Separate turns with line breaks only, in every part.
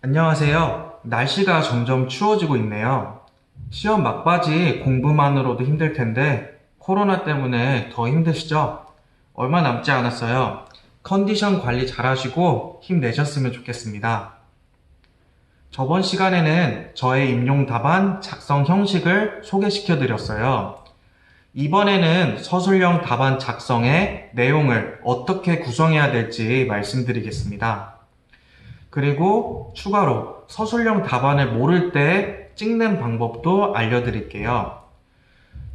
안녕하세요. 날씨가 점점 추워지고 있네요. 시험 막바지 공부만으로도 힘들 텐데 코로나 때문에 더 힘드시죠? 얼마 남지 않았어요. 컨디션 관리 잘 하시고 힘내셨으면 좋겠습니다. 저번 시간에는 저의 임용 답안 작성 형식을 소개시켜 드렸어요. 이번에는 서술형 답안 작성의 내용을 어떻게 구성해야 될지 말씀드리겠습니다. 그리고 추가로 서술형 답안을 모를 때 찍는 방법도 알려드릴게요.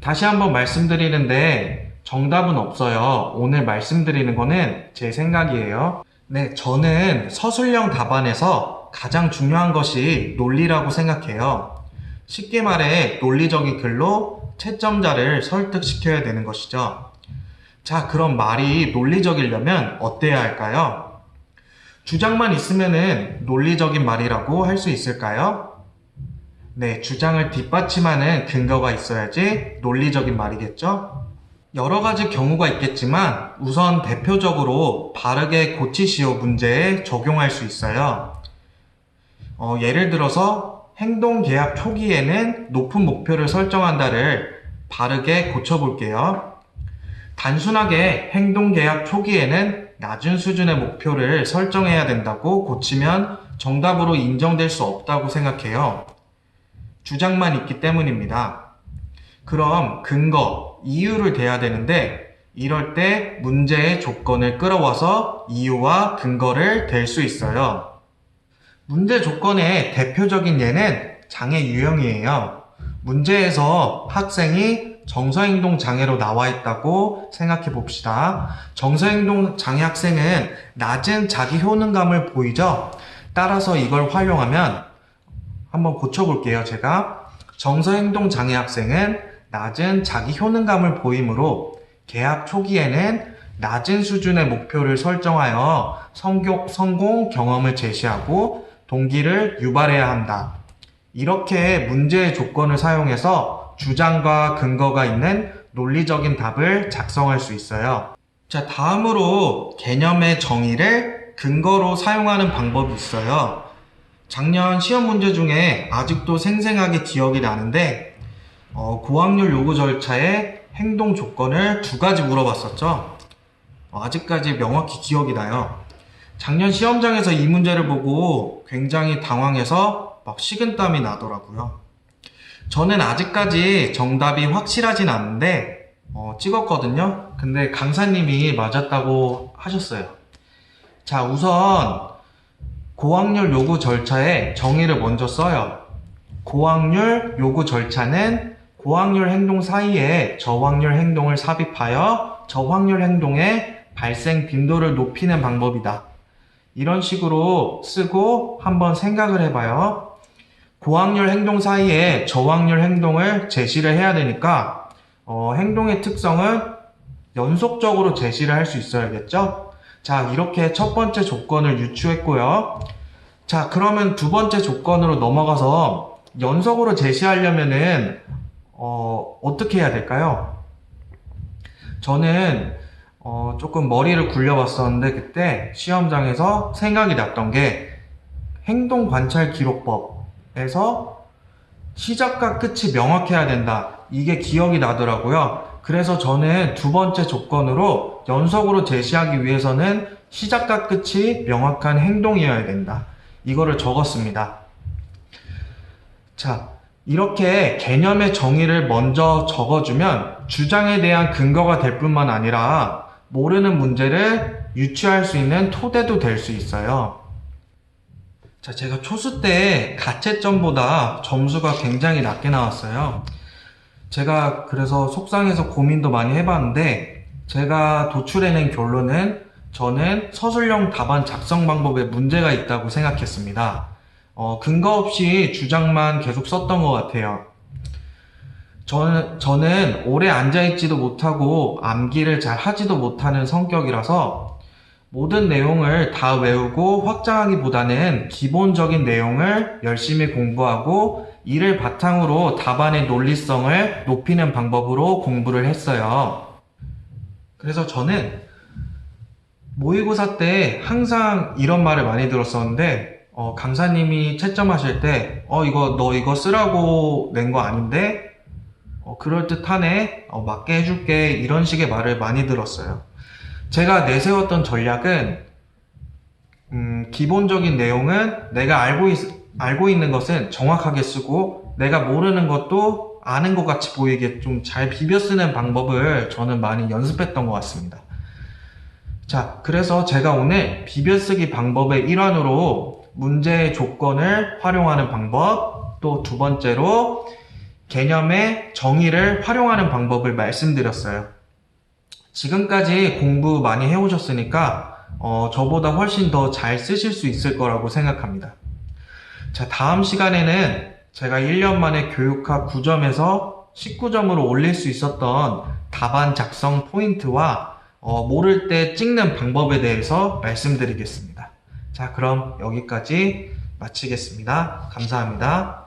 다시 한번 말씀드리는데 정답은 없어요. 오늘 말씀드리는 거는 제 생각이에요. 네, 저는 서술형 답안에서 가장 중요한 것이 논리라고 생각해요. 쉽게 말해 논리적인 글로 채점자를 설득시켜야 되는 것이죠. 자, 그럼 말이 논리적이려면 어때야 할까요? 주장만 있으면은 논리적인 말이라고 할 수 있을까요? 네, 주장을 뒷받침하는 근거가 있어야지 논리적인 말이겠죠? 여러 가지 경우가 있겠지만 우선 대표적으로 바르게 고치시오 문제에 적용할 수 있어요. 예를 들어서 행동계약 초기에는 높은 목표를 설정한다를 바르게 고쳐볼게요. 단순하게 행동계약 초기에는 낮은 수준의 목표를 설정해야 된다고 고치면 정답으로 인정될 수 없다고 생각해요. 주장만 있기 때문입니다. 그럼 근거, 이유를 대야 되는데 이럴 때 문제의 조건을 끌어와서 이유와 근거를 댈 수 있어요. 문제 조건의 대표적인 예는 장애 유형이에요. 문제에서 학생이 정서행동 장애로 나와 있다고 생각해 봅시다. 정서행동 장애 학생은 낮은 자기 효능감을 보이죠? 따라서 이걸 활용하면 한번 고쳐볼게요, 제가. 정서행동 장애 학생은 낮은 자기 효능감을 보이므로 계약 초기에는 낮은 수준의 목표를 설정하여 성공 경험을 제시하고 동기를 유발해야 한다. 이렇게 문제의 조건을 사용해서 주장과 근거가 있는 논리적인 답을 작성할 수 있어요. 자, 다음으로 개념의 정의를 근거로 사용하는 방법이 있어요. 작년 시험 문제 중에 아직도 생생하게 기억이 나는데 고학률 요구 절차의 행동 조건을 두 가지 물어봤었죠. 아직까지 명확히 기억이 나요. 작년 시험장에서 이 문제를 보고 굉장히 당황해서 막 식은땀이 나더라고요. 저는 아직까지 정답이 확실하진 않은데 찍었거든요. 근데 강사님이 맞았다고 하셨어요. 자, 우선 고학률 요구 절차의 정의를 먼저 써요. 고학률 요구 절차는 고학률 행동 사이에 저확률 행동을 삽입하여 저확률 행동의 발생 빈도를 높이는 방법이다. 이런 식으로 쓰고 한번 생각을 해봐요. 고확률 행동 사이에 저확률 행동을 제시를 해야 되니까 행동의 특성은 연속적으로 제시를 할 수 있어야겠죠? 자, 이렇게 첫 번째 조건을 유추했고요. 자, 그러면 두 번째 조건으로 넘어가서 연속으로 제시하려면은 어떻게 해야 될까요? 저는 조금 머리를 굴려봤었는데 그때 시험장에서 생각이 났던 게 행동 관찰 기록법에서 시작과 끝이 명확해야 된다. 이게 기억이 나더라고요. 그래서 저는 두 번째 조건으로 연속으로 제시하기 위해서는 시작과 끝이 명확한 행동이어야 된다. 이거를 적었습니다. 자, 이렇게 개념의 정의를 먼저 적어주면 주장에 대한 근거가 될 뿐만 아니라 모르는 문제를 유추할 수 있는 토대도 될 수 있어요. 자, 제가 초수 때 가채점보다 점수가 굉장히 낮게 나왔어요. 제가 그래서 속상해서 고민도 많이 해봤는데 제가 도출해낸 결론은 저는 서술형 답안 작성 방법에 문제가 있다고 생각했습니다. 근거 없이 주장만 계속 썼던 것 같아요. 저는 오래 앉아있지도 못하고 암기를 잘 하지도 못하는 성격이라서 모든 내용을 다 외우고 확장하기보다는 기본적인 내용을 열심히 공부하고 이를 바탕으로 답안의 논리성을 높이는 방법으로 공부를 했어요. 그래서 저는 모의고사 때 항상 이런 말을 많이 들었었는데 강사님이 채점하실 때, 너 이거 쓰라고 낸 거 아닌데? 그럴듯하네? 맞게 해줄게. 이런 식의 말을 많이 들었어요. 제가 내세웠던 전략은, 기본적인 내용은 내가 알고 있는 것은 정확하게 쓰고, 내가 모르는 것도 아는 것 같이 보이게 좀 잘 비벼 쓰는 방법을 저는 많이 연습했던 것 같습니다. 자, 그래서 제가 오늘 비벼쓰기 방법의 일환으로 문제의 조건을 활용하는 방법, 또 두 번째로 개념의 정의를 활용하는 방법을 말씀드렸어요. 지금까지 공부 많이 해오셨으니까 저보다 훨씬 더 잘 쓰실 수 있을 거라고 생각합니다. 자, 다음 시간에는 제가 1년 만에 교육학 9점에서 19점으로 올릴 수 있었던 답안 작성 포인트와 모를 때 찍는 방법에 대해서 말씀드리겠습니다. 자, 그럼 여기까지 마치겠습니다. 감사합니다.